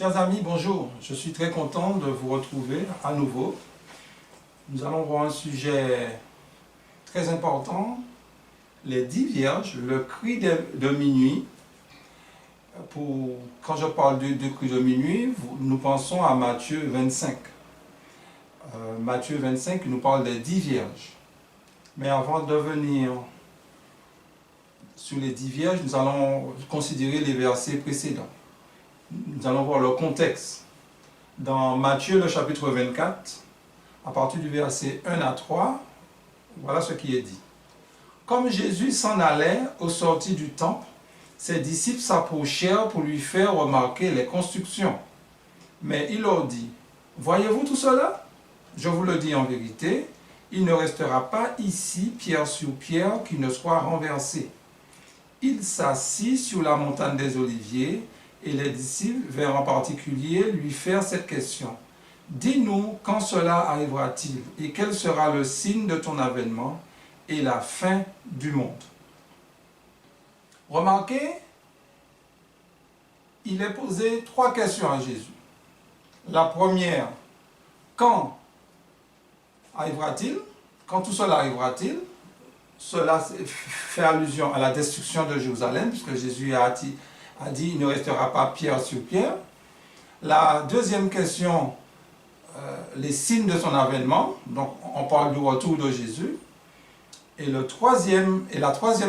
Chers amis, bonjour. Je suis très content de vous retrouver à nouveau. Nous allons voir un sujet très important, les 10 vierges, le cri de minuit. Quand je parle du cri de minuit, nous pensons à Matthieu 25. Matthieu 25 nous parle des 10 vierges. Mais avant de venir sur les 10 vierges, nous allons considérer les versets précédents. Nous allons voir le contexte. Dans Matthieu, le chapitre 24, à partir du verset 1 à 3, voilà ce qui est dit. Comme Jésus s'en allait au sortir du temple, ses disciples s'approchèrent pour lui faire remarquer les constructions. Mais il leur dit, « Voyez-vous tout cela? Je vous le dis en vérité, il ne restera pas ici pierre sur pierre qui ne soit renversée. » Il s'assit sur la montagne des Oliviers, et les disciples vinrent en particulier lui faire cette question. « Dis-nous quand cela arrivera-t-il et quel sera le signe de ton avènement et la fin du monde ?» Remarquez, il est posé 3 questions à Jésus. La première, quand arrivera-t-il? Quand tout cela arrivera-t-il? Cela fait allusion à la destruction de Jérusalem, puisque Jésus a dit il ne restera pas pierre sur pierre. La deuxième question, les signes de son avènement, donc on parle du retour de Jésus. Et la troisième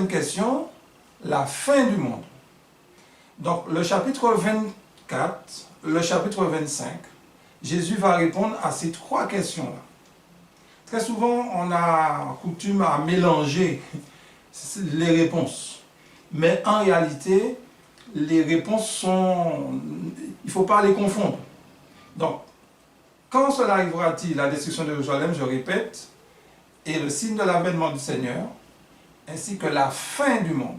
question, la fin du monde. Donc le chapitre 24, le chapitre 25, Jésus va répondre à ces 3 questions-là. Très souvent, on a coutume à mélanger les réponses. Mais en réalité, les réponses sont... Il ne faut pas les confondre. Donc, quand cela arrivera-t-il, la destruction de Jérusalem, je répète, et le signe de l'avènement du Seigneur, ainsi que la fin du monde.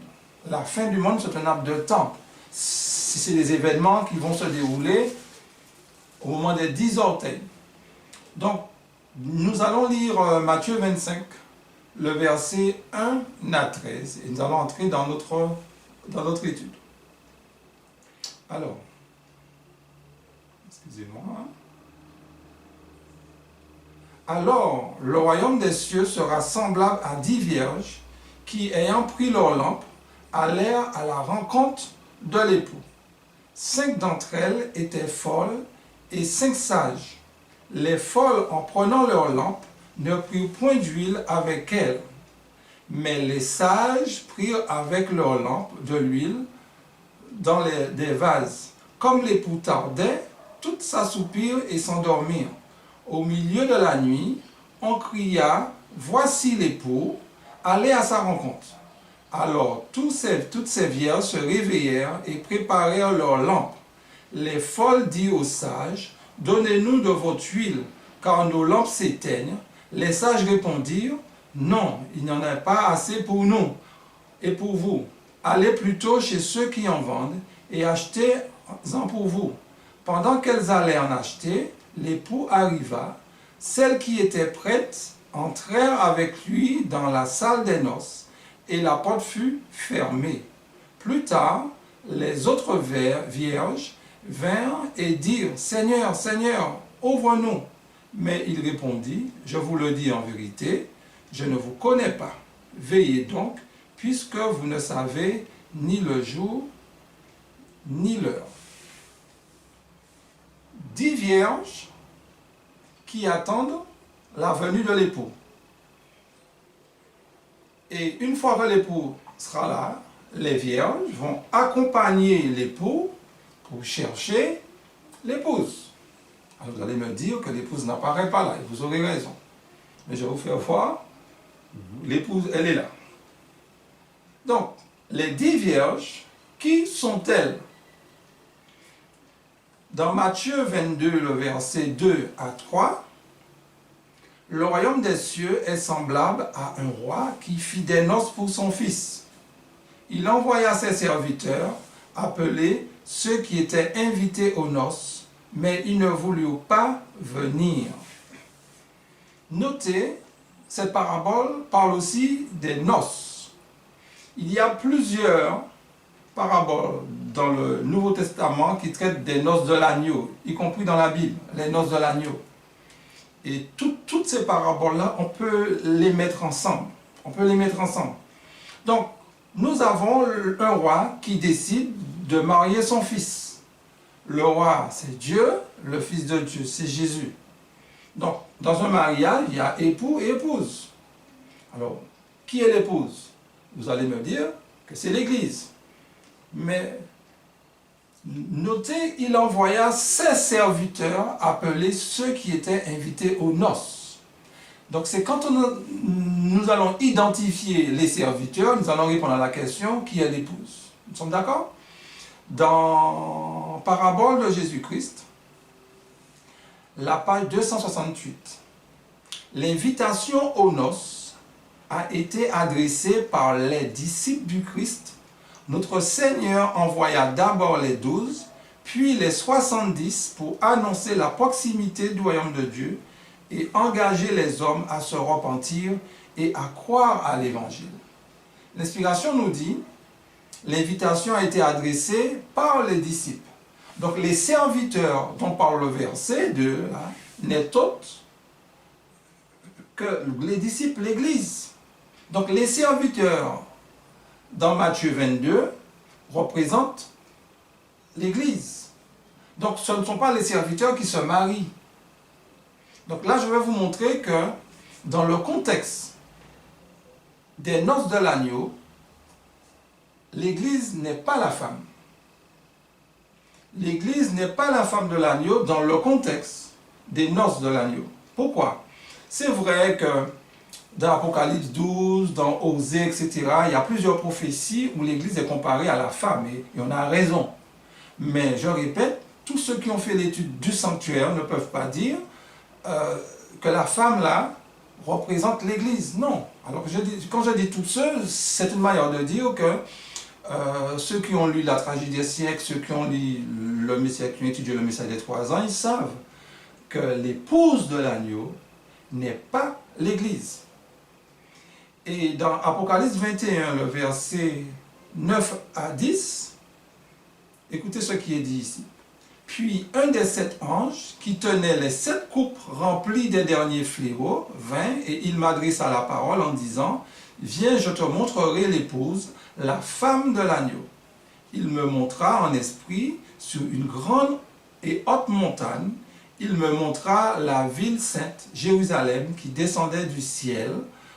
La fin du monde, c'est un laps de temps. C'est des événements qui vont se dérouler au moment des 10 orteils. Donc, nous allons lire Matthieu 25, le verset 1 à 13, et nous allons entrer dans notre étude. Alors, excusez-moi. Alors, le royaume des cieux sera semblable à 10 vierges qui, ayant pris leur lampe, allèrent à la rencontre de l'époux. 5 d'entre elles étaient folles et 5 sages. Les folles, en prenant leur lampe, ne prirent point d'huile avec elles, mais les sages prirent avec leur lampe de l'huile dans des vases. Comme l'époux tardait, toutes s'assoupirent et s'endormirent. Au milieu de la nuit, on cria, « Voici l'époux, allez à sa rencontre. » Alors toutes ces vierges se réveillèrent et préparèrent leurs lampes. Les folles dirent aux sages, « Donnez-nous de votre huile, car nos lampes s'éteignent. » Les sages répondirent, « Non, il n'y en a pas assez pour nous et pour vous. Allez plutôt chez ceux qui en vendent et achetez-en pour vous. » Pendant qu'elles allaient en acheter, l'époux arriva. Celles qui étaient prêtes entrèrent avec lui dans la salle des noces, et la porte fut fermée. Plus tard, les autres vierges vinrent et dirent, « Seigneur, Seigneur, ouvre-nous. » Mais il répondit, « Je vous le dis en vérité, je ne vous connais pas. Veillez donc, puisque vous ne savez ni le jour, ni l'heure. » 10 vierges qui attendent la venue de l'époux. Et une fois que l'époux sera là, les vierges vont accompagner l'époux pour chercher l'épouse. Alors vous allez me dire que l'épouse n'apparaît pas là, et vous aurez raison. Mais je vais vous faire voir, l'épouse, elle est là. Donc, les 10 vierges, qui sont-elles? Dans Matthieu 22, le verset 2 à 3, le royaume des cieux est semblable à un roi qui fit des noces pour son fils. Il envoya ses serviteurs appeler ceux qui étaient invités aux noces, mais ils ne voulurent pas venir. Notez, cette parabole parle aussi des noces. Il y a plusieurs paraboles dans le Nouveau Testament qui traitent des noces de l'agneau, y compris dans la Bible, les noces de l'agneau. Et toutes ces paraboles-là, on peut les mettre ensemble. On peut les mettre ensemble. Donc, nous avons un roi qui décide de marier son fils. Le roi, c'est Dieu, le fils de Dieu, c'est Jésus. Donc, dans un mariage, il y a époux et épouse. Alors, qui est l'épouse? Vous allez me dire que c'est l'Église. Mais notez, il envoya ses serviteurs appeler ceux qui étaient invités aux noces. Donc c'est quand nous allons identifier les serviteurs, nous allons répondre à la question qui est l'épouse. Nous sommes d'accord? Dans Parabole de Jésus-Christ, la page 268, l'invitation aux noces a été adressée par les disciples du Christ. Notre Seigneur envoya d'abord les 12, puis les 70 pour annoncer la proximité du royaume de Dieu et engager les hommes à se repentir et à croire à l'Évangile. L'inspiration nous dit, l'invitation a été adressée par les disciples. Donc les serviteurs dont parle le verset 2 n'est autre que les disciples, l'Église. Donc les serviteurs dans Matthieu 22 représentent l'Église. Donc ce ne sont pas les serviteurs qui se marient. Donc là je vais vous montrer que dans le contexte des noces de l'agneau, l'Église n'est pas la femme. L'Église n'est pas la femme de l'agneau dans le contexte des noces de l'agneau. Pourquoi? C'est vrai que dans Apocalypse 12, dans Osée, etc., il y a plusieurs prophéties où l'Église est comparée à la femme, et on a raison. Mais je répète, tous ceux qui ont fait l'étude du sanctuaire ne peuvent pas dire que la femme là représente l'Église. Non. Alors quand je dis tous ceux, c'est une manière de dire que ceux qui ont lu la tragédie des siècles, ceux qui ont lu le Messie, qui ont étudié le message des 3 ans, ils savent que l'épouse de l'agneau n'est pas l'Église. Et dans Apocalypse 21, le verset 9 à 10, écoutez ce qui est dit ici. Puis un des 7 anges qui tenait les 7 coupes remplies des derniers fléaux vint et il m'adressa la parole en disant « Viens, je te montrerai l'épouse, la femme de l'agneau. » Il me montra en esprit sur une grande et haute montagne. Il me montra la ville sainte, Jérusalem, qui descendait du ciel,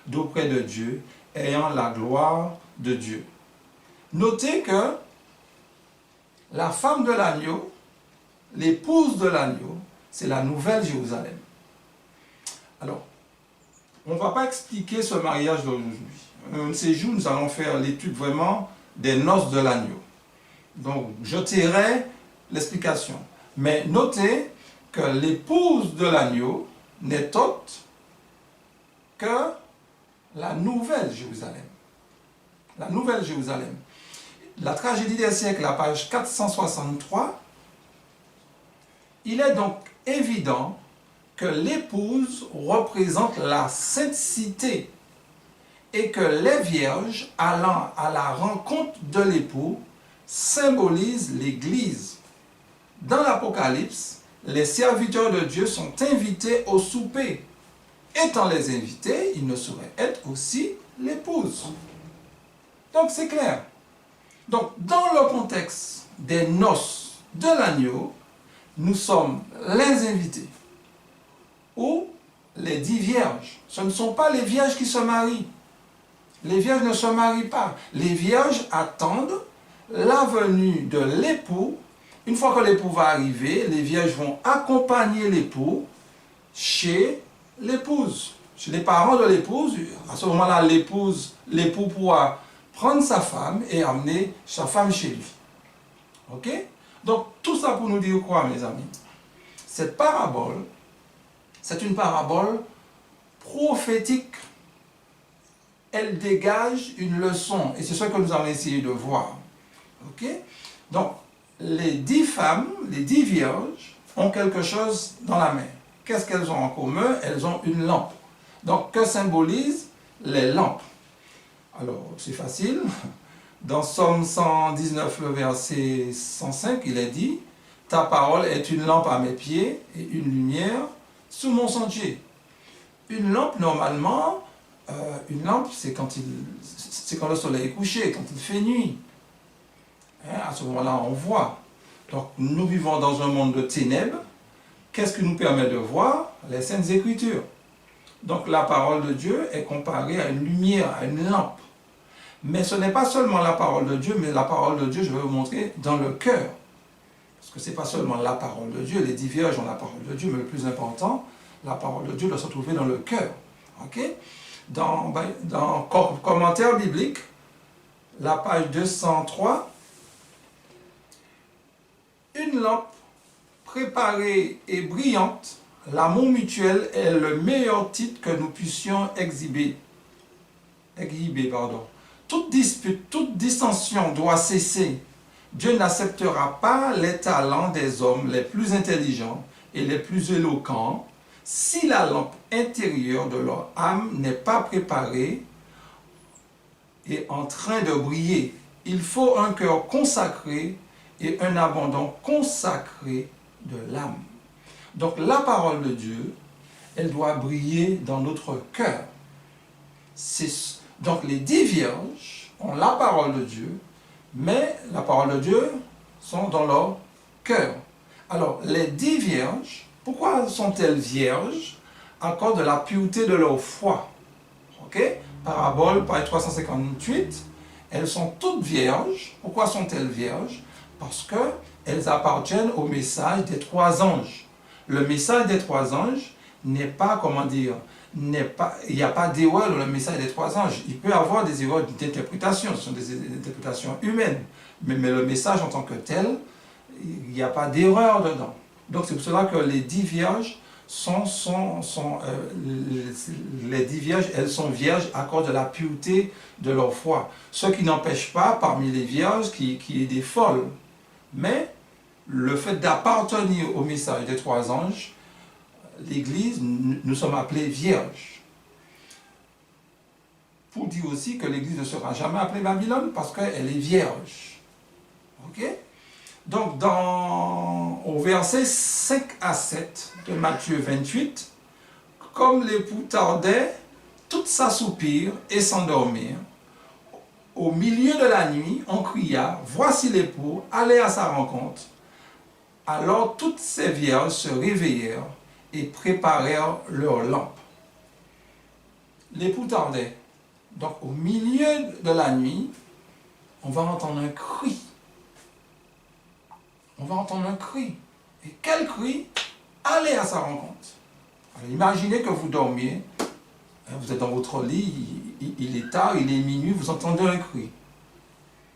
d'auprès de Dieu, ayant la gloire de Dieu. Notez que la femme de l'agneau, l'épouse de l'agneau, c'est la nouvelle Jérusalem. Alors, on ne va pas expliquer ce mariage d'aujourd'hui. Un de ces jours, nous allons faire l'étude vraiment des noces de l'agneau. Donc, je tairai l'explication. Mais notez que l'épouse de l'agneau n'est autre que la nouvelle Jérusalem. La nouvelle Jérusalem. La tragédie des siècles, la page 463, il est donc évident que l'épouse représente la sainte cité et que les vierges allant à la rencontre de l'époux symbolisent l'Église. Dans l'Apocalypse, les serviteurs de Dieu sont invités au souper. Étant les invités, ils ne sauraient être aussi l'épouse. Donc c'est clair. Donc dans le contexte des noces de l'agneau, nous sommes les invités ou les 10 vierges. Ce ne sont pas les vierges qui se marient. Les vierges ne se marient pas. Les vierges attendent la venue de l'époux. Une fois que l'époux va arriver, les vierges vont accompagner l'époux chez l'épouse, chez les parents de l'épouse. À ce moment-là, l'époux pourra prendre sa femme et amener sa femme chez lui. Ok? Donc, tout ça pour nous dire quoi, mes amis? Cette parabole, c'est une parabole prophétique. Elle dégage une leçon, et c'est ce que nous allons essayer de voir. Ok? Donc, les 10 femmes, les 10 vierges, ont quelque chose dans la main. Qu'est-ce qu'elles ont en commun? Elles ont une lampe. Donc, que symbolisent les lampes? Alors, c'est facile. Dans Somme 119, le verset 105, il est dit « Ta parole est une lampe à mes pieds et une lumière sous mon sentier. » Une lampe, normalement, une lampe, c'est quand le soleil est couché, quand il fait nuit. Hein, à ce moment-là, on voit. Donc, nous vivons dans un monde de ténèbres. Qu'est-ce qui nous permet de voir? Les Saintes Écritures. Donc, la parole de Dieu est comparée à une lumière, à une lampe. Mais ce n'est pas seulement la parole de Dieu, mais la parole de Dieu, je vais vous montrer, dans le cœur. Parce que ce n'est pas seulement la parole de Dieu, les 10 vierges ont la parole de Dieu, mais le plus important, la parole de Dieu doit se trouver dans le cœur. Ok? Dans commentaire biblique, la page 203, une lampe préparée et brillante, l'amour mutuel est le meilleur titre que nous puissions exhiber. Toute dispute, toute dissension doit cesser. Dieu n'acceptera pas les talents des hommes les plus intelligents et les plus éloquents si la lampe intérieure de leur âme n'est pas préparée et en train de briller. Il faut un cœur consacré et un abandon consacré de l'âme. Donc la parole de Dieu, elle doit briller dans notre cœur. Donc les 10 vierges ont la parole de Dieu, mais la parole de Dieu sont dans leur cœur. Alors les 10 vierges, pourquoi sont-elles vierges? À cause de la pureté de leur foi. Ok? Parabole, page 358, elles sont toutes vierges. Pourquoi sont-elles vierges? Parce qu'elles appartiennent au message des 3 anges. Le message des 3 anges n'est pas, il n'y a pas d'erreur dans le message des 3 anges. Il peut y avoir des erreurs d'interprétation, ce sont des interprétations humaines. Mais le message en tant que tel, il n'y a pas d'erreur dedans. Donc c'est pour cela que les 10 vierges les 10 vierges, elles sont vierges à cause de la pureté de leur foi. Ce qui n'empêche pas parmi les vierges qu'il y ait des folles. Mais le fait d'appartenir au message des 3 anges, l'Église, nous sommes appelés vierges. Pour dire aussi que l'Église ne sera jamais appelée Babylone parce qu'elle est vierge. Ok? Donc, au verset 5 à 7 de Matthieu 28, comme l'époux tardait, toutes s'assoupirent et s'endormirent. Au milieu de la nuit, on cria, voici l'époux, allez à sa rencontre. Alors toutes ces vierges se réveillèrent et préparèrent leurs lampes. L'époux tardait. Donc, au milieu de la nuit, on va entendre un cri. On va entendre un cri. Et quel cri? Allez à sa rencontre. Alors, imaginez que vous dormiez, vous êtes dans votre lit, il est tard, il est minuit, vous entendez un cri.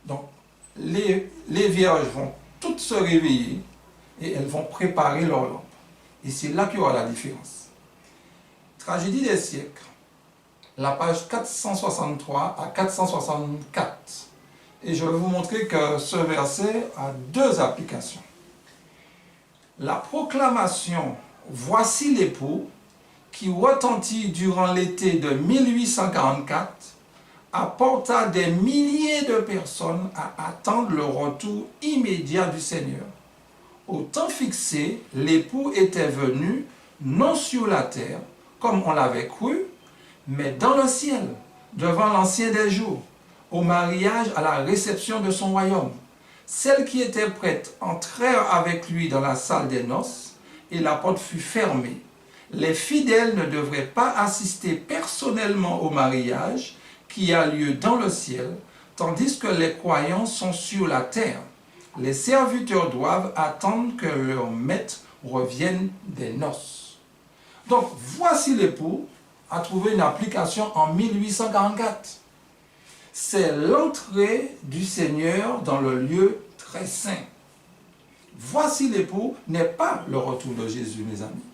Donc, les vierges vont toutes se réveiller et elles vont préparer leur lampe. Et c'est là qu'il y aura la différence. Tragédie des siècles, la page 463 à 464. Et je vais vous montrer que ce verset a 2 applications. La proclamation « Voici l'époux » qui retentit durant l'été de 1844 apporta des milliers de personnes à attendre le retour immédiat du Seigneur. Au temps fixé, l'époux était venu non sur la terre, comme on l'avait cru, mais dans le ciel, devant l'Ancien des jours, au mariage à la réception de son royaume. Celles qui étaient prêtes entrèrent avec lui dans la salle des noces, et la porte fut fermée. Les fidèles ne devraient pas assister personnellement au mariage qui a lieu dans le ciel, tandis que les croyants sont sur la terre. Les serviteurs doivent attendre que leur maître revienne des noces. Donc, voici l'époux a trouvé une application en 1844. C'est l'entrée du Seigneur dans le lieu très saint. Voici l'époux n'est pas le retour de Jésus, mes amis.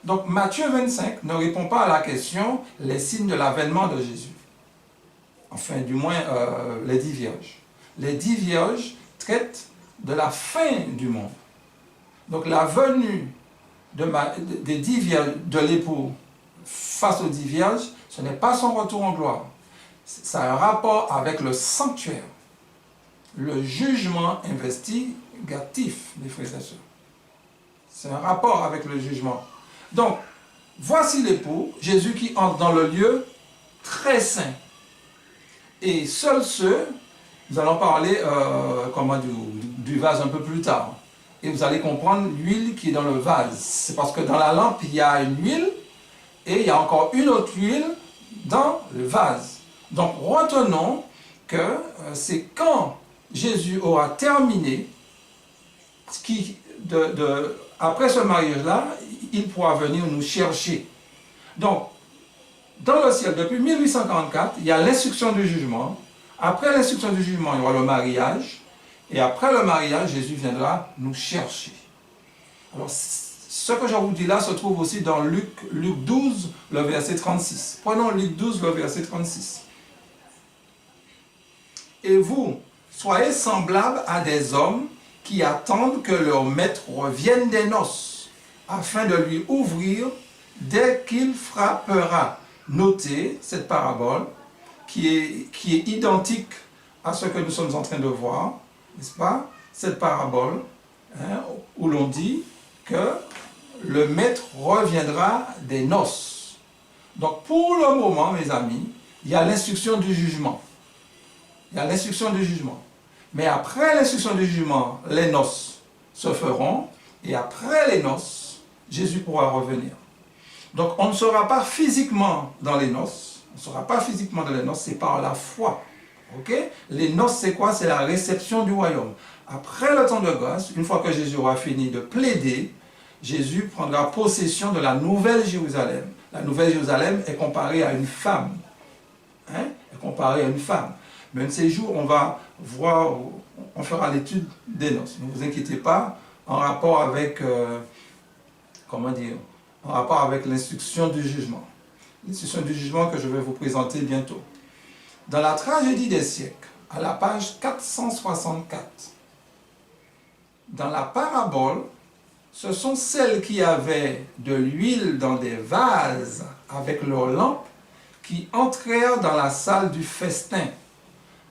Donc, Matthieu 25 ne répond pas à la question « les signes de l'avènement de Jésus ». Enfin, du moins, les 10 vierges. Les 10 vierges traitent de la fin du monde. Donc, la venue des 10 vierges, de l'époux face aux 10 vierges, ce n'est pas son retour en gloire. Ça a un rapport avec le sanctuaire. le jugement investigatif, mes frères et sœurs. C'est un rapport avec le jugement. Donc, voici l'époux, Jésus qui entre dans le lieu très saint. Et seuls ceux, nous allons parler du vase un peu plus tard. Et vous allez comprendre l'huile qui est dans le vase. C'est parce que dans la lampe, il y a une huile et il y a encore une autre huile dans le vase. Donc, retenons que c'est quand Jésus aura terminé, après ce mariage-là, il pourra venir nous chercher. Donc, dans le ciel, depuis 1844, il y a l'instruction du jugement. Après l'instruction du jugement, il y aura le mariage. Et après le mariage, Jésus viendra nous chercher. Alors, ce que je vous dis là se trouve aussi dans Luc 12, le verset 36. Prenons Luc 12, le verset 36. Et vous, soyez semblables à des hommes qui attendent que leur maître revienne des noces, afin de lui ouvrir dès qu'il frappera. Notez cette parabole qui est identique à ce que nous sommes en train de voir, n'est-ce pas? Cette parabole où l'on dit que le maître reviendra des noces. Donc pour le moment, mes amis, il y a l'instruction du jugement. Il y a l'instruction du jugement. Mais après l'instruction du jugement, les noces se feront, et après les noces, Jésus pourra revenir. Donc on ne sera pas physiquement dans les noces, on ne sera pas physiquement dans les noces, c'est par la foi. Ok? Les noces, c'est quoi? C'est la réception du royaume. Après le temps de grâce, une fois que Jésus aura fini de plaider, Jésus prendra possession de la Nouvelle Jérusalem. La Nouvelle Jérusalem est comparée à une femme. Est comparée à une femme. Mais un de ces jours, on va voir, on fera l'étude des noces. Ne vous inquiétez pas, en rapport avec, en rapport avec l'instruction du jugement. L'instruction du jugement que je vais vous présenter bientôt. Dans la tragédie des siècles, à la page 464, dans la parabole, ce sont celles qui avaient de l'huile dans des vases avec leurs lampes qui entrèrent dans la salle du festin.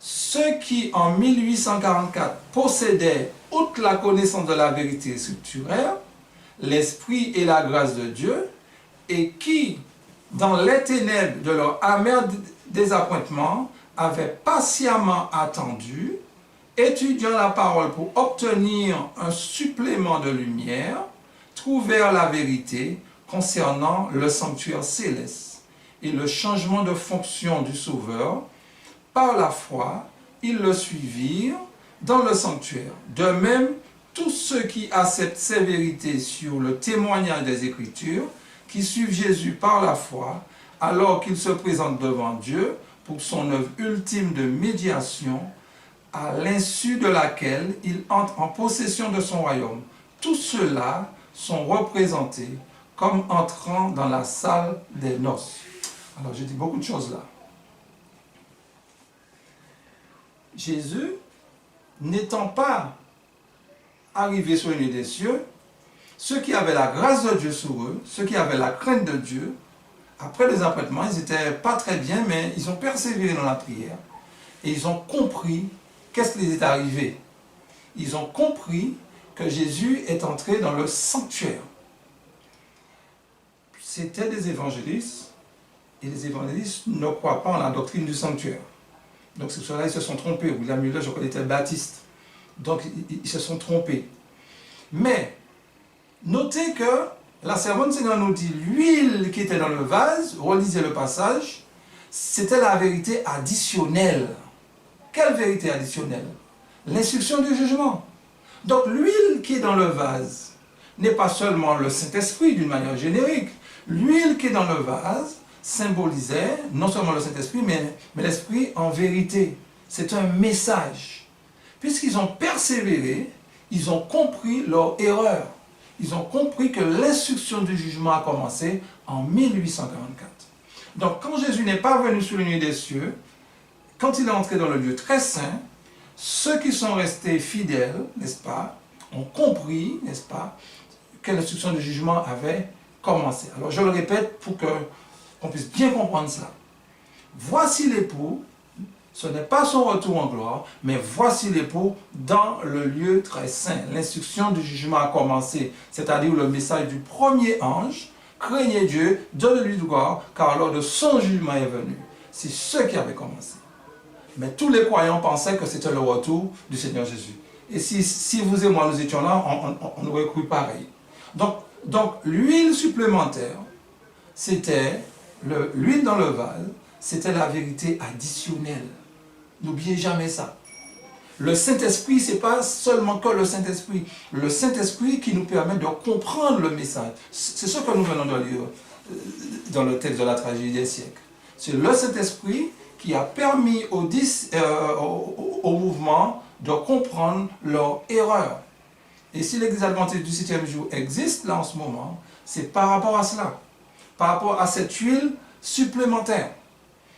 Ceux qui, en 1844, possédaient, outre la connaissance de la vérité scripturaire, l'esprit et la grâce de Dieu, et qui, dans les ténèbres de leur amer désappointement, avaient patiemment attendu, étudiant la parole pour obtenir un supplément de lumière, trouvèrent la vérité concernant le sanctuaire céleste et le changement de fonction du Sauveur. Par la foi, ils le suivirent dans le sanctuaire. De même, tous ceux qui acceptent ces vérités sur le témoignage des Écritures, qui suivent Jésus par la foi, alors qu'il se présente devant Dieu pour son œuvre ultime de médiation, à l'insu de laquelle il entre en possession de son royaume. Tous ceux-là sont représentés comme entrant dans la salle des noces. Alors, j'ai dit beaucoup de choses là. Jésus, n'étant pas arrivé sur les nuées des cieux, ceux qui avaient la grâce de Dieu sur eux, ceux qui avaient la crainte de Dieu, après les apprêtements, ils n'étaient pas très bien, mais ils ont persévéré dans la prière et ils ont compris qu'est-ce qui les est arrivé. Ils ont compris que Jésus est entré dans le sanctuaire. C'était des évangélistes et les évangélistes ne croient pas en la doctrine du sanctuaire. Donc c'est cela ils se sont trompés. William Muller, je crois, était baptiste. Donc ils se sont trompés. Mais notez que la servante Seigneur nous dit l'huile qui était dans le vase, relisez le passage, c'était la vérité additionnelle. Quelle vérité additionnelle? L'instruction du jugement. Donc l'huile qui est dans le vase n'est pas seulement le Saint-Esprit d'une manière générique. L'huile qui est dans le vase symbolisait non seulement le Saint-Esprit, mais l'Esprit en vérité. C'est un message. Puisqu'ils ont persévéré, ils ont compris leur erreur. Ils ont compris que l'instruction du jugement a commencé en 1844. Donc quand Jésus n'est pas venu sur les nuées des cieux, quand il est entré dans le lieu très saint, ceux qui sont restés fidèles, n'est-ce pas, ont compris, n'est-ce pas, que l'instruction du jugement avait commencé. Alors je le répète pour qu'on puisse bien comprendre cela. Voici l'époux, Ce n'est pas son retour en gloire, mais voici l'époux dans le lieu très saint. L'instruction du jugement a commencé, c'est-à-dire le message du premier ange. Craignez Dieu, donnez-lui de gloire, car l'heure de son jugement est venue. C'est ce qui avait commencé. Mais tous les croyants pensaient que c'était le retour du Seigneur Jésus. Et si vous et moi nous étions là, on aurait cru pareil. Donc l'huile supplémentaire, c'était l'huile dans le vase, c'était la vérité additionnelle. N'oubliez jamais ça. Le Saint-Esprit, ce n'est pas seulement que le Saint-Esprit. Le Saint-Esprit qui nous permet de comprendre le message. C'est ce que nous venons de lire dans le texte de la tragédie des siècles. C'est le Saint-Esprit qui a permis au mouvement de comprendre leur erreur. Et si l'Église adventiste du 7e jour existe là en ce moment, c'est par rapport à cela. Par rapport à cette huile supplémentaire.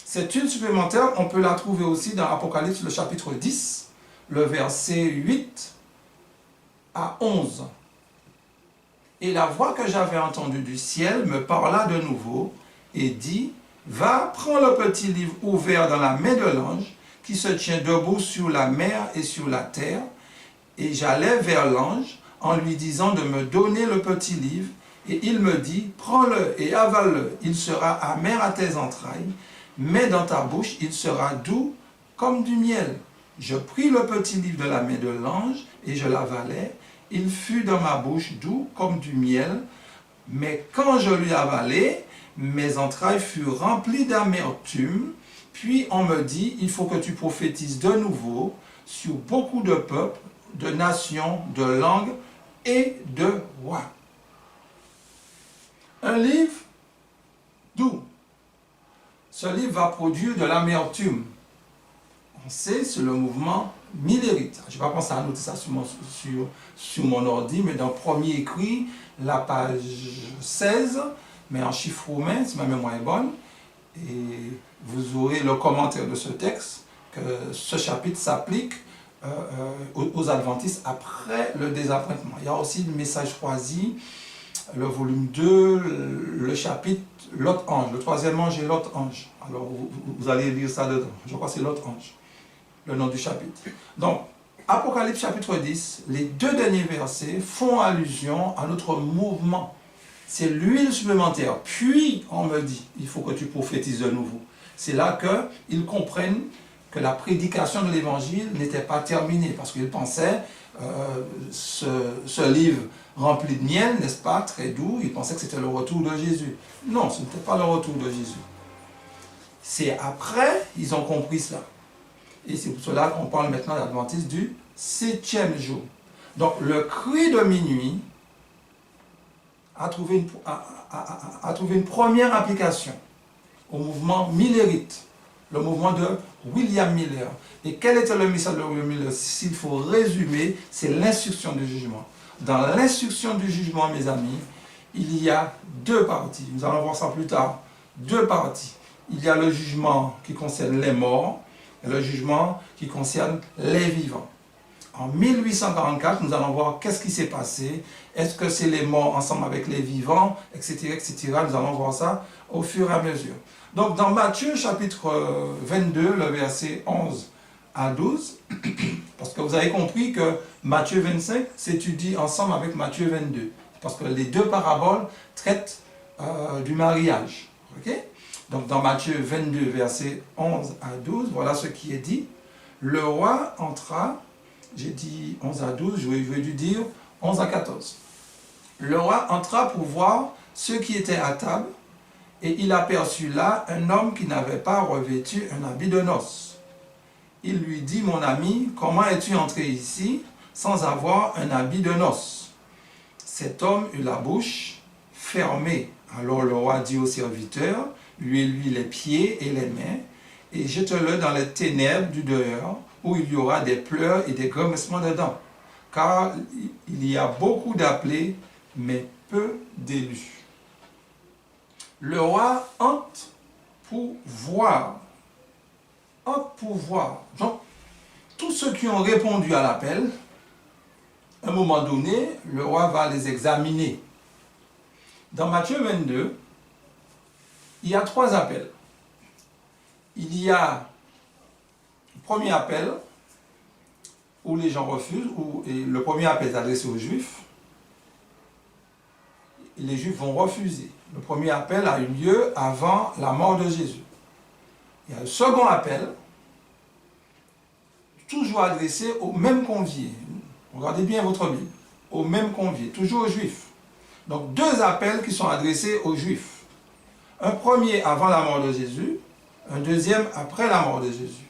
Cette huile supplémentaire, on peut la trouver aussi dans Apocalypse, le chapitre 10, le verset 8 à 11. Et la voix que j'avais entendue du ciel me parla de nouveau et dit, va, prends le petit livre ouvert dans la main de l'ange qui se tient debout sur la mer et sur la terre. Et j'allais vers l'ange en lui disant de me donner le petit livre. Et il me dit, prends-le et avale-le, il sera amer à tes entrailles, mais dans ta bouche, il sera doux comme du miel. Je pris le petit livre de la main de l'ange et je l'avalai. Il fut dans ma bouche doux comme du miel, mais quand je lui avalai, mes entrailles furent remplies d'amertume. Puis on me dit, il faut que tu prophétises de nouveau sur beaucoup de peuples, de nations, de langues et de rois. Un livre doux. Ce livre va produire de l'amertume. On sait, c'est le mouvement millérite. Je n'ai pas pensé à noter ça sur mon ordi, mais dans le premier écrit, la page 16, mais en chiffre romain, si ma mémoire est bonne, et vous aurez le commentaire de ce texte, que ce chapitre s'applique aux adventistes après le désappointement. Il y a aussi le message choisi, le volume 2, le chapitre l'autre ange, le troisième ange et l'autre ange. Alors vous allez lire ça dedans. Je crois que c'est l'autre ange, le nom du chapitre. Donc, Apocalypse chapitre 10, les deux derniers versets font allusion à notre mouvement. C'est l'huile supplémentaire. Puis, on me dit, il faut que tu prophétises de nouveau. C'est là qu'ils comprennent que la prédication de l'évangile n'était pas terminée, parce qu'ils pensaient, ce livre rempli de miel, n'est-ce pas, très doux, ils pensaient que c'était le retour de Jésus. Non, ce n'était pas le retour de Jésus. C'est après, ils ont compris cela. Et c'est pour cela qu'on parle maintenant d'Adventiste du 7e jour. Donc, le cri de minuit a trouvé une première application au mouvement millérite, le mouvement de William Miller. Et quel était le message de William Miller? S'il faut résumer, c'est l'instruction du jugement. Dans l'instruction du jugement, mes amis, il y a deux parties. Nous allons voir ça plus tard. Deux parties. Il y a le jugement qui concerne les morts et le jugement qui concerne les vivants. En 1844, nous allons voir qu'est-ce qui s'est passé. Est-ce que c'est les morts ensemble avec les vivants, etc., etc. Nous allons voir ça au fur et à mesure. Donc, dans Matthieu, chapitre 22, le verset 11 à 12, parce que vous avez compris que Matthieu 25 s'étudie ensemble avec Matthieu 22, parce que les deux paraboles traitent du mariage. Okay? Donc, dans Matthieu 22, verset 11 à 12, voilà ce qui est dit. Le roi entra, j'ai dit 11 à 12, j'aurais dû dire 11 à 14. Le roi entra pour voir ceux qui étaient à table, et il aperçut là un homme qui n'avait pas revêtu un habit de noces. Il lui dit, mon ami, comment es-tu entré ici sans avoir un habit de noces? Cet homme eut la bouche fermée. Alors le roi dit au serviteur, lui les pieds et les mains, et jette-le dans les ténèbres du dehors, où il y aura des pleurs et des grincements de dents. Car il y a beaucoup d'appelés, mais peu d'élus. Le roi entre pour voir. Entre pour voir. Donc, tous ceux qui ont répondu à l'appel, à un moment donné, le roi va les examiner. Dans Matthieu 22, il y a trois appels. Il y a premier appel où les gens refusent, et le premier appel est adressé aux Juifs. Les Juifs vont refuser. Le premier appel a eu lieu avant la mort de Jésus. Il y a le second appel, toujours adressé aux mêmes conviés. Regardez bien votre Bible. Aux mêmes conviés, toujours aux Juifs. Donc deux appels qui sont adressés aux Juifs. Un premier avant la mort de Jésus, un deuxième après la mort de Jésus.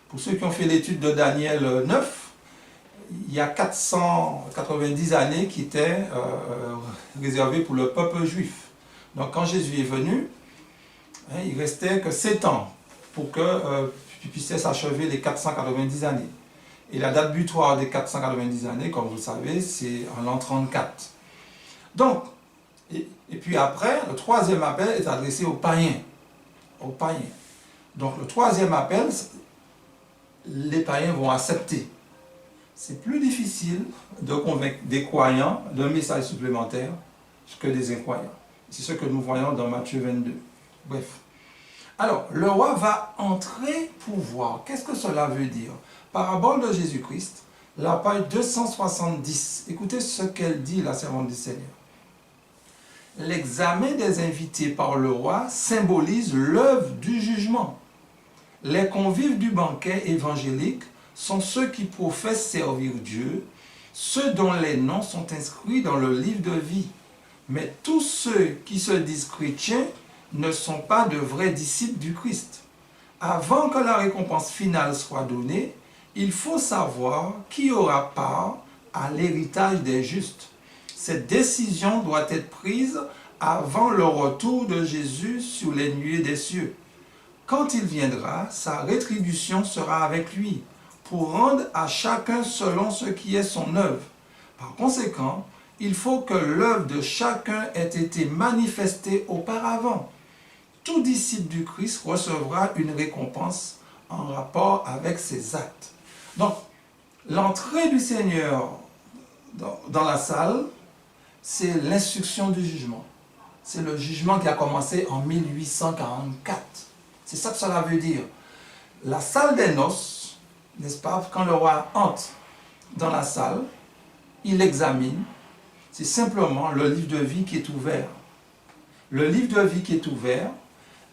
Pour ceux qui ont fait l'étude de Daniel 9, il y a 490 années qui étaient réservées pour le peuple juif. Donc quand Jésus est venu, il ne restait que 7 ans pour que puisse s'achever les 490 années. Et la date butoir des 490 années, comme vous le savez, c'est en l'an 34. Donc, et puis après, le troisième appel est adressé aux païens. Aux païens. Donc le troisième appel, les païens vont accepter. C'est plus difficile de convaincre des croyants d'un message supplémentaire que des incroyants. C'est ce que nous voyons dans Matthieu 22. Bref. Alors, le roi va entrer pour voir. Qu'est-ce que cela veut dire? Parabole de Jésus-Christ, la page 270. Écoutez ce qu'elle dit, la servante du Seigneur. L'examen des invités par le roi symbolise l'œuvre du jugement. Les convives du banquet évangélique sont ceux qui professent servir Dieu, ceux dont les noms sont inscrits dans le livre de vie. Mais tous ceux qui se disent chrétiens ne sont pas de vrais disciples du Christ. Avant que la récompense finale soit donnée, il faut savoir qui aura part à l'héritage des justes. Cette décision doit être prise avant le retour de Jésus sur les nuées des cieux. Quand il viendra, sa rétribution sera avec lui, pour rendre à chacun selon ce qui est son œuvre. Par conséquent, il faut que l'œuvre de chacun ait été manifestée auparavant. Tout disciple du Christ recevra une récompense en rapport avec ses actes. Donc, l'entrée du Seigneur dans la salle, c'est l'instruction du jugement. C'est le jugement qui a commencé en 1844. C'est ça que cela veut dire. La salle des noces, n'est-ce pas, quand le roi entre dans la salle, il examine, c'est simplement le livre de vie qui est ouvert. Le livre de vie qui est ouvert,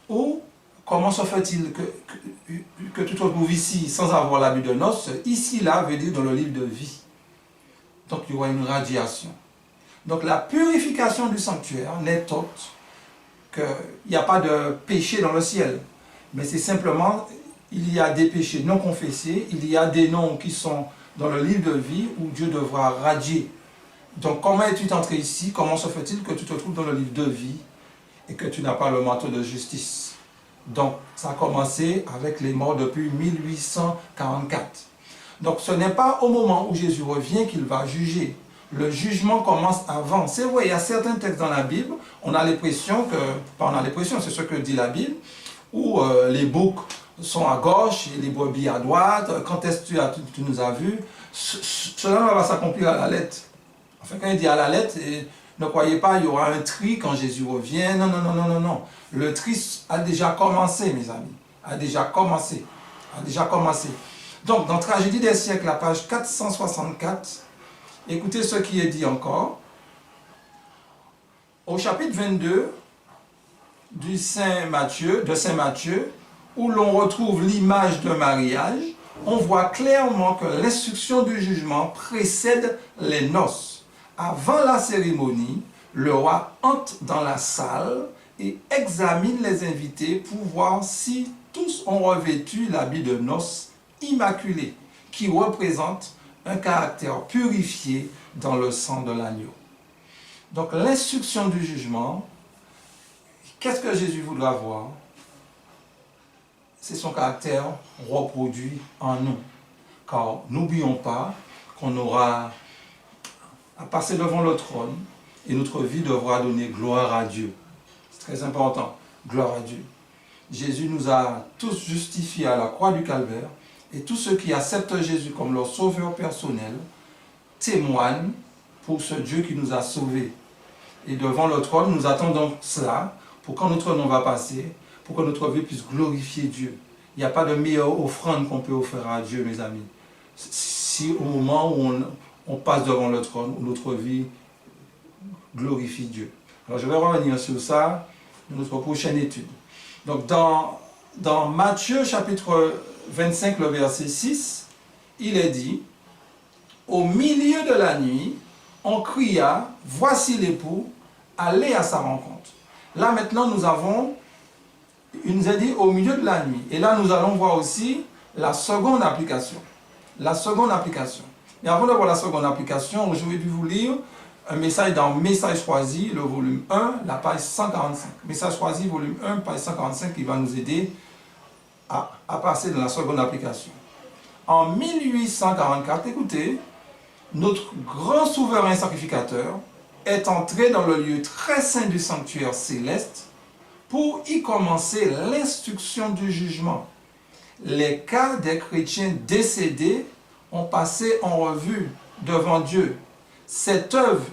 ou comment se fait-il que tu te trouves ici sans avoir l'habit de noces? Ici, là, veut dire dans le livre de vie. Donc, il y aura une radiation. Donc, la purification du sanctuaire n'est autre qu'il n'y a pas de péché dans le ciel. Mais c'est simplement, il y a des péchés non confessés, il y a des noms qui sont dans le livre de vie où Dieu devra radier. Donc, comment es-tu entré ici? Comment se fait-il que tu te trouves dans le livre de vie et que tu n'as pas le manteau de justice? Donc, ça a commencé avec les morts depuis 1844. Donc, ce n'est pas au moment où Jésus revient qu'il va juger. Le jugement commence avant. C'est vrai, il y a certains textes dans la Bible, on a l'impression que, pas on a l'impression, c'est ce que dit la Bible, où les boucs sont à gauche et les brebis à droite. Quand est-ce que tu nous as vus? Cela va s'accomplir à la lettre. Enfin, quand il dit à la lettre, ne croyez pas, il y aura un tri quand Jésus revient. Non, non, non, non, non, non. Le tri a déjà commencé, mes amis. A déjà commencé. A déjà commencé. Donc, dans Tragédie des siècles, la page 464, écoutez ce qui est dit encore. Au chapitre 22 de Saint Matthieu, où l'on retrouve l'image d'un mariage, on voit clairement que l'instruction du jugement précède les noces. Avant la cérémonie, le roi entre dans la salle et examine les invités pour voir si tous ont revêtu l'habit de noces immaculé, qui représente un caractère purifié dans le sang de l'agneau. Donc l'instruction du jugement, qu'est-ce que Jésus voudra voir? C'est son caractère reproduit en nous. Car n'oublions pas qu'on aura à passer devant le trône et notre vie devra donner gloire à Dieu. C'est très important, gloire à Dieu. Jésus nous a tous justifiés à la croix du Calvaire et tous ceux qui acceptent Jésus comme leur sauveur personnel témoignent pour ce Dieu qui nous a sauvés. Et devant le trône, nous attendons cela pour quand notre nom va passer, pour que notre vie puisse glorifier Dieu. Il n'y a pas de meilleure offrande qu'on peut offrir à Dieu, mes amis. Si au moment où on passe devant le trône, où notre vie glorifie Dieu. Alors je vais revenir sur ça dans notre prochaine étude. Donc dans Matthieu chapitre 25, le verset 6, il est dit, au milieu de la nuit, on cria, voici l'époux, allez à sa rencontre. Là maintenant il nous a dit au milieu de la nuit. Et là nous allons voir aussi la seconde application. La seconde application. Mais avant de voir la seconde application, je vais vous lire un message dans Message choisi, le volume 1, la page 145. Message choisi, volume 1, page 145, qui va nous aider à passer dans la seconde application. En 1844, écoutez, notre grand souverain sacrificateur est entré dans le lieu très saint du sanctuaire céleste pour y commencer l'instruction du jugement. Les cas des chrétiens décédés ont passé en revue devant Dieu. Cette œuvre,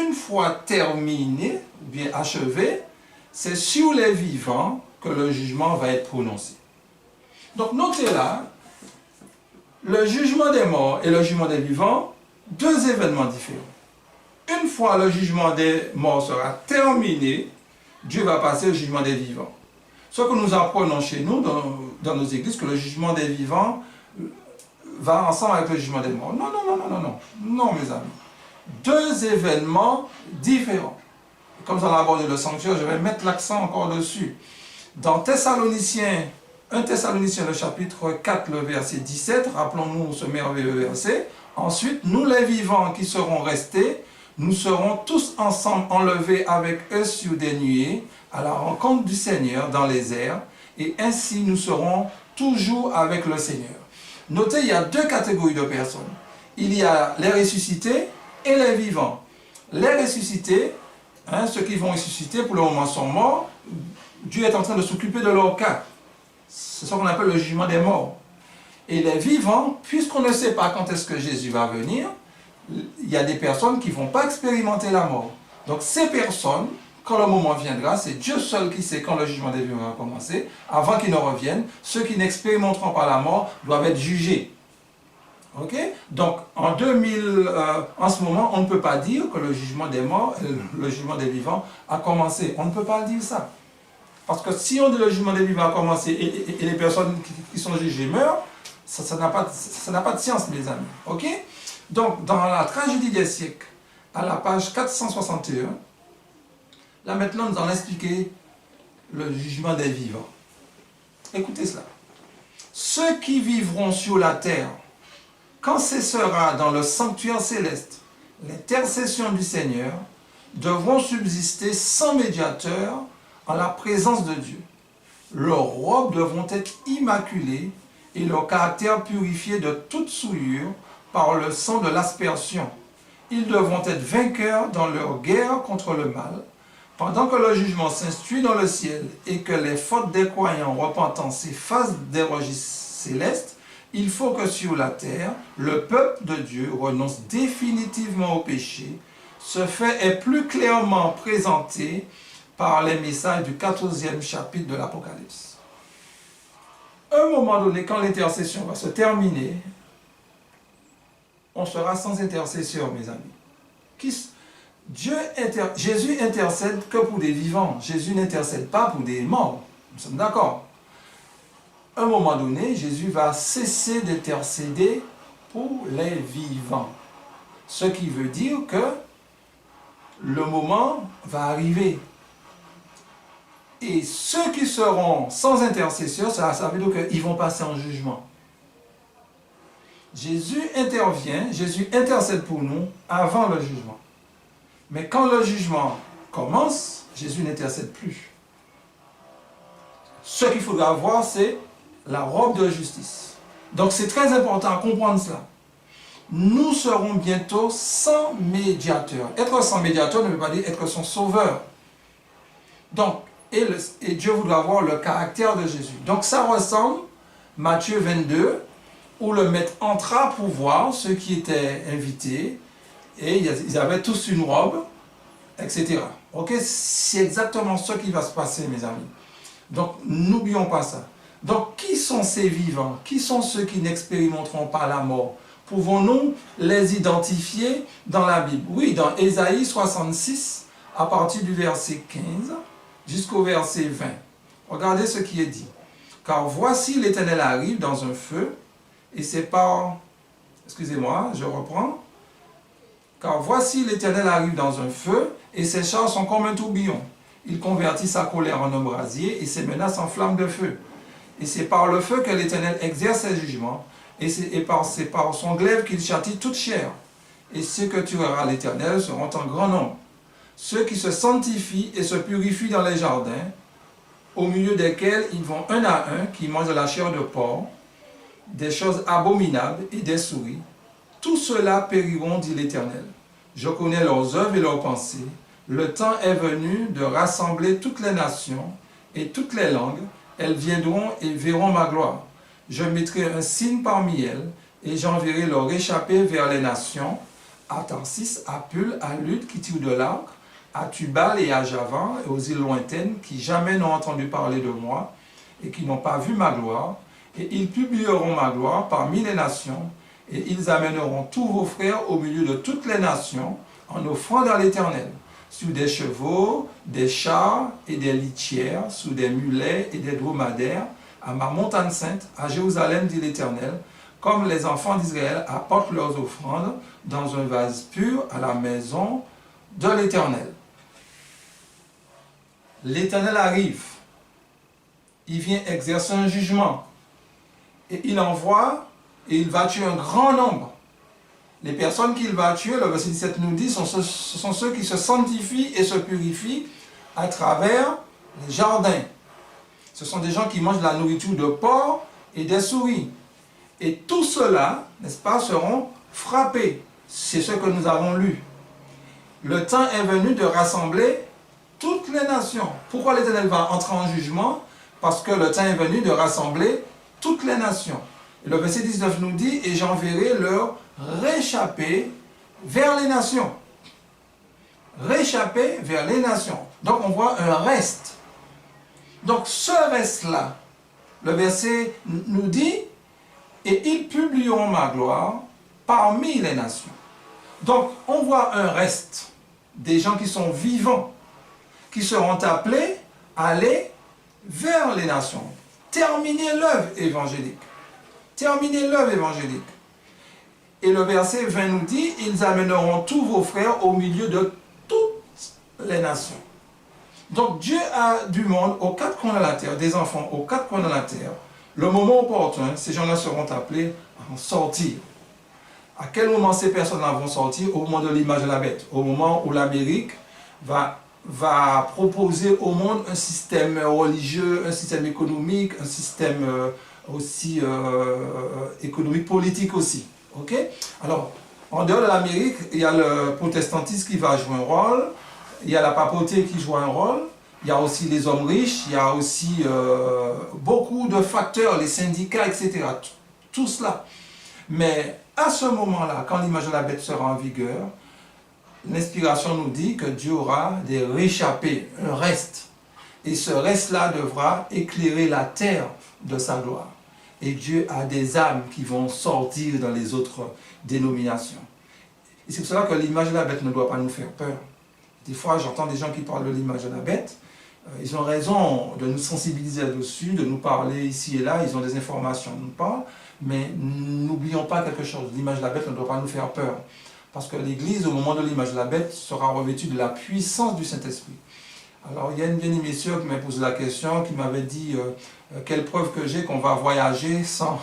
une fois terminée, ou bien achevée, c'est sur les vivants que le jugement va être prononcé. Donc notez là, le jugement des morts et le jugement des vivants, deux événements différents. Une fois le jugement des morts sera terminé, Dieu va passer au jugement des vivants. Ce que nous apprenons chez nous, dans nos églises, que le jugement des vivants va ensemble avec le jugement des morts. Non, non, non, non, non, non. Non, mes amis. Deux événements différents. Comme ça, on a abordé le sanctuaire, je vais mettre l'accent encore dessus. Dans Thessaloniciens, 1 Thessaloniciens, le chapitre 4, le verset 17, rappelons-nous ce merveilleux verset. Ensuite, nous les vivants qui serons restés, nous serons tous ensemble enlevés avec eux sur des nuées à la rencontre du Seigneur dans les airs, et ainsi nous serons toujours avec le Seigneur. Notez, il y a deux catégories de personnes. Il y a les ressuscités et les vivants. Les ressuscités, ceux qui vont ressusciter pour le moment sont morts, Dieu est en train de s'occuper de leur cas. C'est ce qu'on appelle le jugement des morts. Et les vivants, puisqu'on ne sait pas quand est-ce que Jésus va venir, il y a des personnes qui ne vont pas expérimenter la mort. Donc ces personnes, quand le moment viendra, c'est Dieu seul qui sait quand le jugement des vivants va commencer. Avant qu'ils ne reviennent, ceux qui n'expérimenteront pas la mort doivent être jugés. Ok? Donc en ce moment, on ne peut pas dire que le jugement des morts, le jugement des vivants a commencé. On ne peut pas dire ça. Parce que si on dit le jugement des vivants a commencé et les personnes qui sont jugées meurent, ça n'a pas de science, mes amis. Ok? Donc, dans la tragédie des siècles, à la page 461, là maintenant nous allons expliquer le jugement des vivants. Écoutez cela. Ceux qui vivront sur la terre, quand cessera dans le sanctuaire céleste l'intercession du Seigneur, devront subsister sans médiateur en la présence de Dieu. Leurs robes devront être immaculées et leur caractère purifié de toute souillure par le sang de l'aspersion. Ils devront être vainqueurs dans leur guerre contre le mal, pendant que le jugement s'instruit dans le ciel et que les fautes des croyants repentants s'effacent des registres célestes. Il faut que sur la terre, le peuple de Dieu renonce définitivement au péché. Ce fait est plus clairement présenté par les messages du 14e chapitre de l'Apocalypse. À un moment donné, quand l'intercession va se terminer, on sera sans intercesseur, mes amis. Jésus intercède que pour des vivants. Jésus n'intercède pas pour des morts. Nous sommes d'accord. À un moment donné, Jésus va cesser d'intercéder pour les vivants. Ce qui veut dire que le moment va arriver. Et ceux qui seront sans intercesseur, ça veut dire qu'ils vont passer en jugement. Jésus intervient, Jésus intercède pour nous avant le jugement. Mais quand le jugement commence, Jésus n'intercède plus. Ce qu'il faudra voir, c'est la robe de justice. Donc c'est très important à comprendre cela. Nous serons bientôt sans médiateur. Être sans médiateur ne veut pas dire être son sauveur. Donc, et Dieu voudra voir le caractère de Jésus. Donc ça ressemble, Matthieu 22, où le maître entra pour voir ceux qui étaient invités, et ils avaient tous une robe, etc. Ok, c'est exactement ce qui va se passer, mes amis. Donc, n'oublions pas ça. Donc, qui sont ces vivants? Qui sont ceux qui n'expérimenteront pas la mort? Pouvons-nous les identifier dans la Bible? Oui, dans Ésaïe 66, à partir du verset 15 jusqu'au verset 20. Regardez ce qui est dit. Car voici l'Éternel arrive dans un feu, et c'est par... Excusez-moi, je reprends. Car voici l'Éternel arrive dans un feu, et ses chars sont comme un tourbillon. Il convertit sa colère en un brasier, et ses menaces en flammes de feu. Et c'est par le feu que l'Éternel exerce ses jugements, et c'est par son glaive qu'il châtie toute chair. Et ceux que tuera l'Éternel seront en grand nombre. Ceux qui se sanctifient et se purifient dans les jardins, au milieu desquels ils vont un à un, qui mangent de la chair de porc, des choses abominables et des souris. Tous ceux-là périront, dit l'Éternel. Je connais leurs œuvres et leurs pensées. Le temps est venu de rassembler toutes les nations et toutes les langues. Elles viendront et verront ma gloire. Je mettrai un signe parmi elles, et j'enverrai leur échappée vers les nations, à Tarsis, à Pul, à Lud, qui tire de l'arc, à Tubal et à Javan, et aux îles lointaines, qui jamais n'ont entendu parler de moi, et qui n'ont pas vu ma gloire. Et ils publieront ma gloire parmi les nations, et ils amèneront tous vos frères au milieu de toutes les nations, en offrant à l'Éternel, sur des chevaux, des chars et des litières, sous des mulets et des dromadaires, à ma montagne sainte, à Jérusalem, dit l'Éternel, comme les enfants d'Israël apportent leurs offrandes dans un vase pur à la maison de l'Éternel. L'Éternel arrive, il vient exercer un jugement, et il envoie, et il va tuer un grand nombre. Les personnes qu'il va tuer, le verset 17 nous dit, ce sont ceux qui se sanctifient et se purifient à travers les jardins. Ce sont des gens qui mangent de la nourriture de porc et des souris. Et tout cela, n'est-ce pas, seront frappés. C'est ce que nous avons lu. Le temps est venu de rassembler toutes les nations. Pourquoi l'Éternel va entrer en jugement? Parce que le temps est venu de rassembler toutes les nations. Et le verset 19 nous dit, et j'enverrai leur réchapper vers les nations. Réchapper vers les nations. Donc on voit un reste. Donc ce reste-là, le verset nous dit, et ils publieront ma gloire parmi les nations. Donc on voit un reste des gens qui sont vivants, qui seront appelés à aller vers les nations. Terminer l'œuvre évangélique. Terminer l'œuvre évangélique. Et le verset 20 nous dit, ils amèneront tous vos frères au milieu de toutes les nations. Donc Dieu a du monde aux quatre coins de la terre, des enfants aux quatre coins de la terre. Le moment opportun, ces gens-là seront appelés à en sortir. À quel moment ces personnes-là vont sortir? Au moment de l'image de la bête. Au moment où l'Amérique va proposer au monde un système religieux, un système économique, un système aussi économique, politique aussi. Ok? Alors, en dehors de l'Amérique, il y a le protestantisme qui va jouer un rôle, il y a la papauté qui joue un rôle, il y a aussi les hommes riches, il y a aussi beaucoup de facteurs, les syndicats, etc. Tout cela. Mais à ce moment-là, quand l'image de la bête sera en vigueur, l'inspiration nous dit que Dieu aura des réchappés, un reste. Et ce reste-là devra éclairer la terre de sa gloire. Et Dieu a des âmes qui vont sortir dans les autres dénominations. Et c'est pour cela que l'image de la bête ne doit pas nous faire peur. Des fois, j'entends des gens qui parlent de l'image de la bête. Ils ont raison de nous sensibiliser là-dessus, de nous parler ici et là. Ils ont des informations, ils nous parlent. Mais n'oublions pas quelque chose. L'image de la bête ne doit pas nous faire peur. Parce que l'Église, au moment de l'image de la bête, sera revêtue de la puissance du Saint-Esprit. Alors, il y a une bien-aimée sœur qui m'a posé la question, qui m'avait dit quelle preuve que j'ai qu'on va voyager sans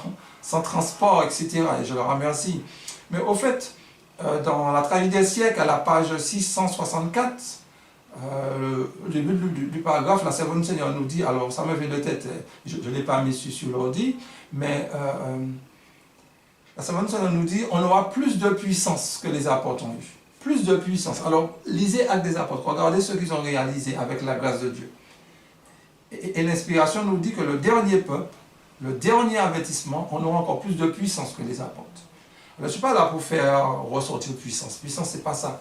transport, etc. Et je le remercie. Mais au fait, dans la tragédie des siècles, à la page 664, le début du paragraphe, la servante du Seigneur nous dit, alors ça me vient de tête, je ne l'ai pas mis sur l'ordi, mais la servante du Seigneur nous dit, on aura plus de puissance que les apôtres ont eu. Plus de puissance. Alors, lisez Actes des apôtres, regardez ce qu'ils ont réalisé avec la grâce de Dieu. Et l'inspiration nous dit que le dernier peuple, le dernier avertissement, on aura encore plus de puissance que les apôtres. Je ne suis pas là pour faire ressortir puissance. Puissance, ce n'est pas ça.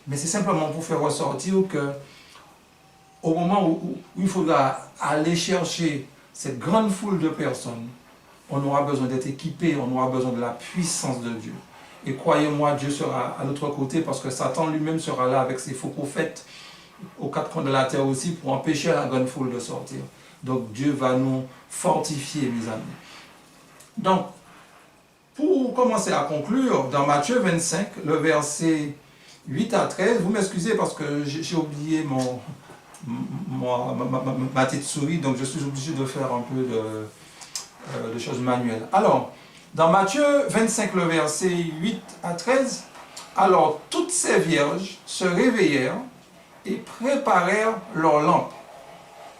Mais c'est simplement pour faire ressortir que au moment où il faudra aller chercher cette grande foule de personnes, on aura besoin d'être équipés, on aura besoin de la puissance de Dieu. Et croyez-moi, Dieu sera à notre côté parce que Satan lui-même sera là avec ses faux prophètes aux quatre coins de la terre aussi pour empêcher la grande foule de sortir. Donc Dieu va nous fortifier, mes amis. Donc, pour commencer à conclure, dans Matthieu 25, le verset 8 à 13, vous m'excusez parce que j'ai oublié ma petite souris, donc je suis obligé de faire un peu de choses manuelles. Alors, dans Matthieu 25, le verset 8 à 13, alors toutes ces vierges se réveillèrent et préparèrent leurs lampes.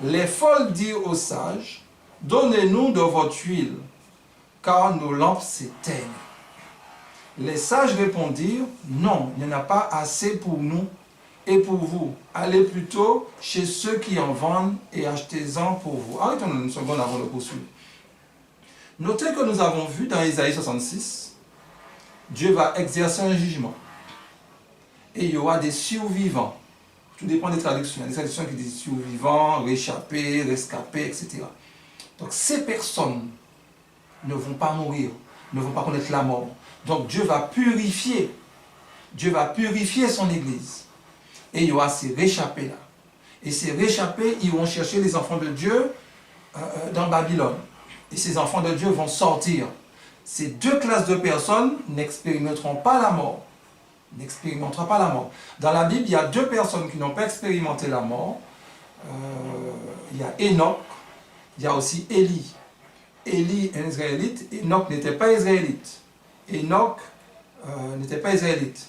Les folles dirent aux sages, « Donnez-nous de votre huile, car nos lampes s'éteignent. » Les sages répondirent, « Non, il n'y en a pas assez pour nous et pour vous. Allez plutôt chez ceux qui en vendent et achetez-en pour vous. » Arrêtons une seconde avant de poursuivre. Notez que nous avons vu dans Isaïe 66, Dieu va exercer un jugement. Et il y aura des survivants. Tout dépend des traductions. Il y a des traductions qui disent survivants, réchappés, rescapés, etc. Donc ces personnes ne vont pas mourir, ne vont pas connaître la mort. Donc Dieu va purifier. Dieu va purifier son Église. Et il y aura ces réchappés-là. Et ces réchappés, ils vont chercher les enfants de Dieu dans Babylone. Et ces enfants de Dieu vont sortir. Ces deux classes de personnes n'expérimenteront pas la mort. N'expérimentera pas la mort. Dans la Bible, il y a deux personnes qui n'ont pas expérimenté la mort. Il y a Enoch, il y a aussi Élie. Élie, un Israélite, Enoch n'était pas israélite. Enoch n'était pas israélite.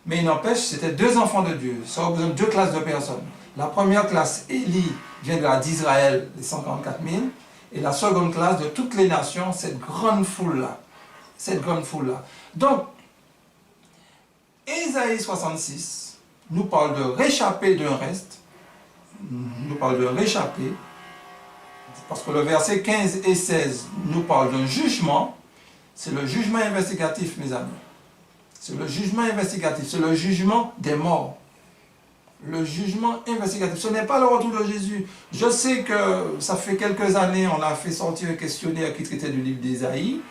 Mais il n'empêche, c'était deux enfants de Dieu. Ça représente deux classes de personnes. La première classe, Élie, vient d'Israël, les 144 000. Et la seconde classe de toutes les nations, cette grande foule-là. Cette grande foule-là. Donc, Ésaïe 66 nous parle de réchapper d'un reste. Nous parle de réchapper. Parce que le verset 15 et 16 nous parle d'un jugement. C'est le jugement investigatif, mes amis. C'est le jugement investigatif. C'est le jugement des morts. Le jugement investigatif. Ce n'est pas le retour de Jésus. Je sais que ça fait quelques années, on a fait sortir un questionnaire qui traitait du livre d'Ésaïe.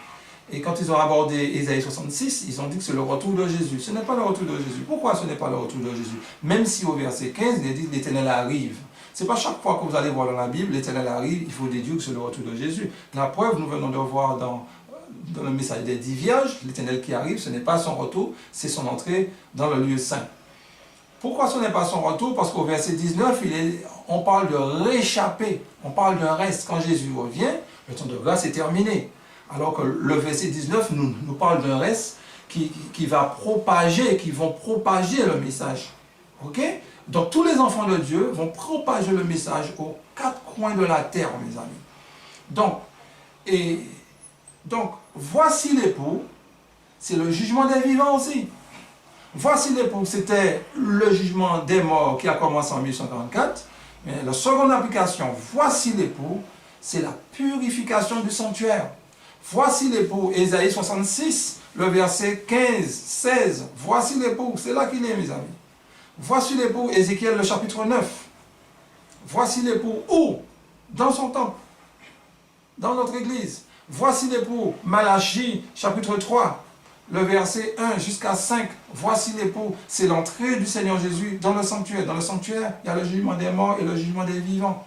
Et quand ils ont abordé Ésaïe 66, ils ont dit que c'est le retour de Jésus. Ce n'est pas le retour de Jésus. Pourquoi ce n'est pas le retour de Jésus? Même si au verset 15, il dit que l'Éternel arrive. Ce n'est pas chaque fois que vous allez voir dans la Bible, l'Éternel arrive, il faut déduire que c'est le retour de Jésus. La preuve, nous venons de voir dans le message des 10 vierges, l'Éternel qui arrive, ce n'est pas son retour, c'est son entrée dans le lieu saint. Pourquoi ce n'est pas son retour? Parce qu'au verset 19, on parle de réchapper, on parle d'un reste. Quand Jésus revient, le temps de grâce est terminé. Alors que le verset 19 nous parle d'un reste qui va propager, qui vont propager le message. Ok? Donc tous les enfants de Dieu vont propager le message aux quatre coins de la terre, mes amis. Donc, voici l'époux, c'est le jugement des vivants aussi. Voici l'époux, c'était le jugement des morts qui a commencé en 1844. Mais la seconde application, voici l'époux, c'est la purification du sanctuaire. Voici l'époux, Ésaïe 66, le verset 15, 16. Voici l'époux, c'est là qu'il est, mes amis. Voici l'époux, Ézéchiel, le chapitre 9. Voici l'époux, où? Dans son temple, dans notre église. Voici l'époux, Malachie, chapitre 3, le verset 1 jusqu'à 5. Voici l'époux, c'est l'entrée du Seigneur Jésus dans le sanctuaire. Dans le sanctuaire, il y a le jugement des morts et le jugement des vivants.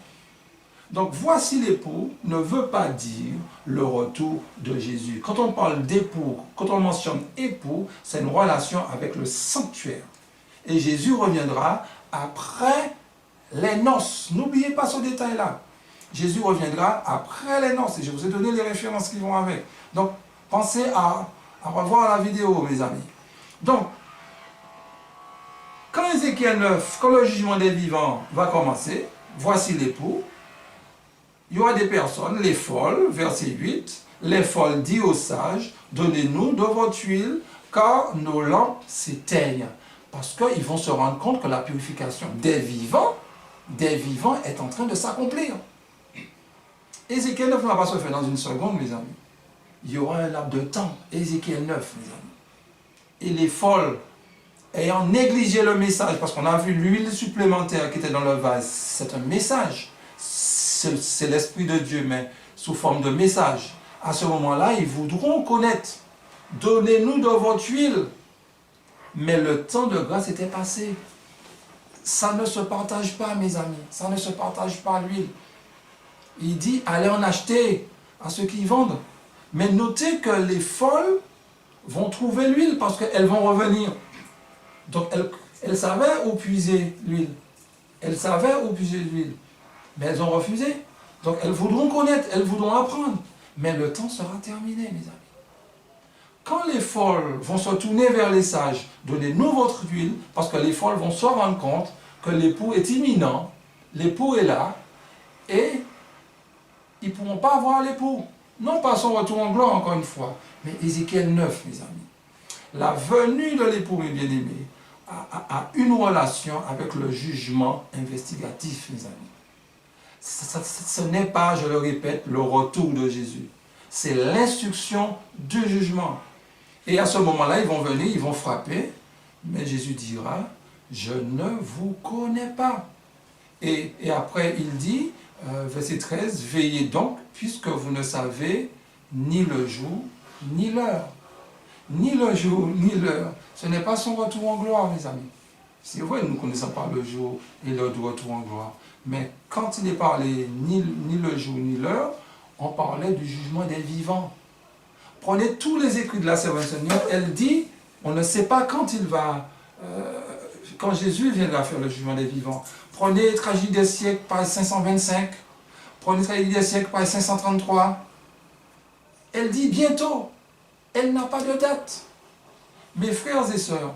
Donc, voici l'époux ne veut pas dire le retour de Jésus. Quand on parle d'époux, quand on mentionne époux, c'est une relation avec le sanctuaire. Et Jésus reviendra après les noces. N'oubliez pas ce détail-là. Jésus reviendra après les noces. Et je vous ai donné les références qui vont avec. Donc, pensez à revoir la vidéo, mes amis. Donc, quand Ézéchiel 9, quand le jugement des vivants va commencer, voici l'époux. Il y aura des personnes, les folles, verset 8, les folles disent aux sages, donnez-nous de votre huile, car nos lampes s'éteignent. Parce qu'ils vont se rendre compte que la purification des vivants est en train de s'accomplir. Ézéchiel 9 ne va pas se faire dans une seconde, mes amis. Il y aura un laps de temps. Ézéchiel 9, mes amis. Et les folles, ayant négligé le message, parce qu'on a vu l'huile supplémentaire qui était dans le vase, c'est un message. c'est l'Esprit de Dieu, mais sous forme de message. À ce moment-là, ils voudront connaître. Donnez-nous de votre huile. Mais le temps de grâce était passé. Ça ne se partage pas, mes amis. Ça ne se partage pas, l'huile. Il dit, allez en acheter à ceux qui vendent. Mais notez que les folles vont trouver l'huile parce qu'elles vont revenir. Donc, elles savaient où puiser l'huile. Elles savaient où puiser l'huile. Mais elles ont refusé. Donc, elles voudront connaître, elles voudront apprendre. Mais le temps sera terminé, mes amis. Quand les folles vont se tourner vers les sages, donnez-nous votre huile, parce que les folles vont se rendre compte que l'époux est imminent, l'époux est là, et ils ne pourront pas voir l'époux. Non pas son retour en gloire, encore une fois, mais Ézéchiel 9, mes amis. La venue de l'époux, mes bien-aimés, a une relation avec le jugement investigatif, mes amis. Ce n'est pas, je le répète, le retour de Jésus. C'est l'instruction du jugement. Et à ce moment-là, ils vont venir, ils vont frapper, mais Jésus dira, je ne vous connais pas. Et après, il dit, verset 13, veillez donc, puisque vous ne savez ni le jour, ni l'heure. Ni le jour, ni l'heure. Ce n'est pas son retour en gloire, mes amis. C'est vrai, nous ne connaissons pas le jour et l'heure du retour en gloire. Mais quand il est parlé ni le jour, ni l'heure, on parlait du jugement des vivants. Prenez tous les écrits de la Servante Seigneur, elle dit, on ne sait pas quand il va, quand Jésus viendra faire le jugement des vivants. Prenez Tragédie des siècles, page 525. Prenez Tragédie des siècles, page 533. Elle dit bientôt. Elle n'a pas de date. Mes frères et sœurs,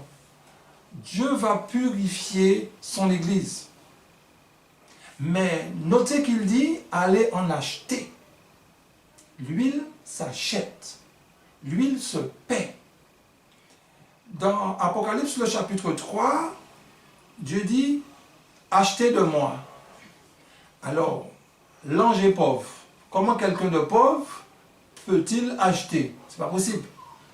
Dieu va purifier son Église. Mais notez qu'il dit, allez en acheter. L'huile s'achète. L'huile se paie. Dans Apocalypse, le chapitre 3, Dieu dit, achetez de moi. Alors, l'ange est pauvre. Comment quelqu'un de pauvre peut-il acheter? C'est pas possible.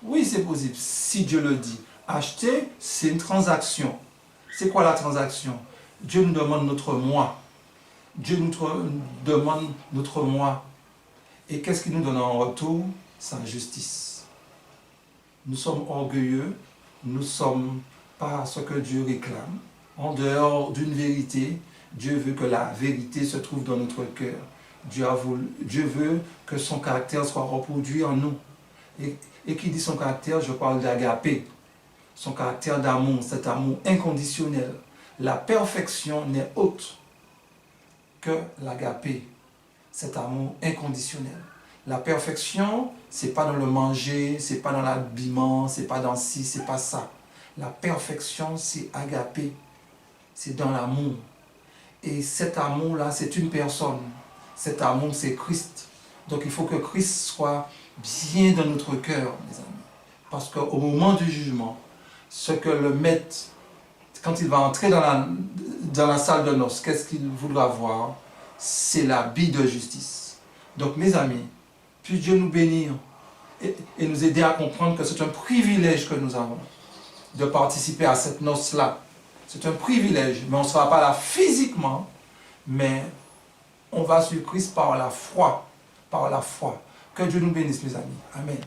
Oui, c'est possible, si Dieu le dit. Acheter, c'est une transaction. C'est quoi la transaction? Dieu nous demande notre moi. Dieu nous demande notre moi. Et qu'est-ce qu'il nous donne en retour? Sa justice. Nous sommes orgueilleux, nous ne sommes pas ce que Dieu réclame. En dehors d'une vérité, Dieu veut que la vérité se trouve dans notre cœur. Dieu veut que son caractère soit reproduit en nous. Et qui dit son caractère, je parle d'agapé. Son caractère d'amour, cet amour inconditionnel. La perfection n'est autre que l'agapé, cet amour inconditionnel. La perfection, c'est pas dans le manger, c'est pas dans l'habillement, c'est pas dans ci, c'est pas ça. La perfection, c'est agapé, c'est dans l'amour. Et cet amour-là, c'est une personne. Cet amour, c'est Christ. Donc il faut que Christ soit bien dans notre cœur, mes amis. Parce qu'au moment du jugement, ce que le maître, quand il va entrer dans la salle de noces, qu'est-ce qu'il voudra voir? C'est l'habit de justice. Donc mes amis, puisse Dieu nous bénir et nous aider à comprendre que c'est un privilège que nous avons de participer à cette noce-là. C'est un privilège, mais on ne sera pas là physiquement, mais on va sur Christ par la foi. Par la foi. Que Dieu nous bénisse, mes amis. Amen.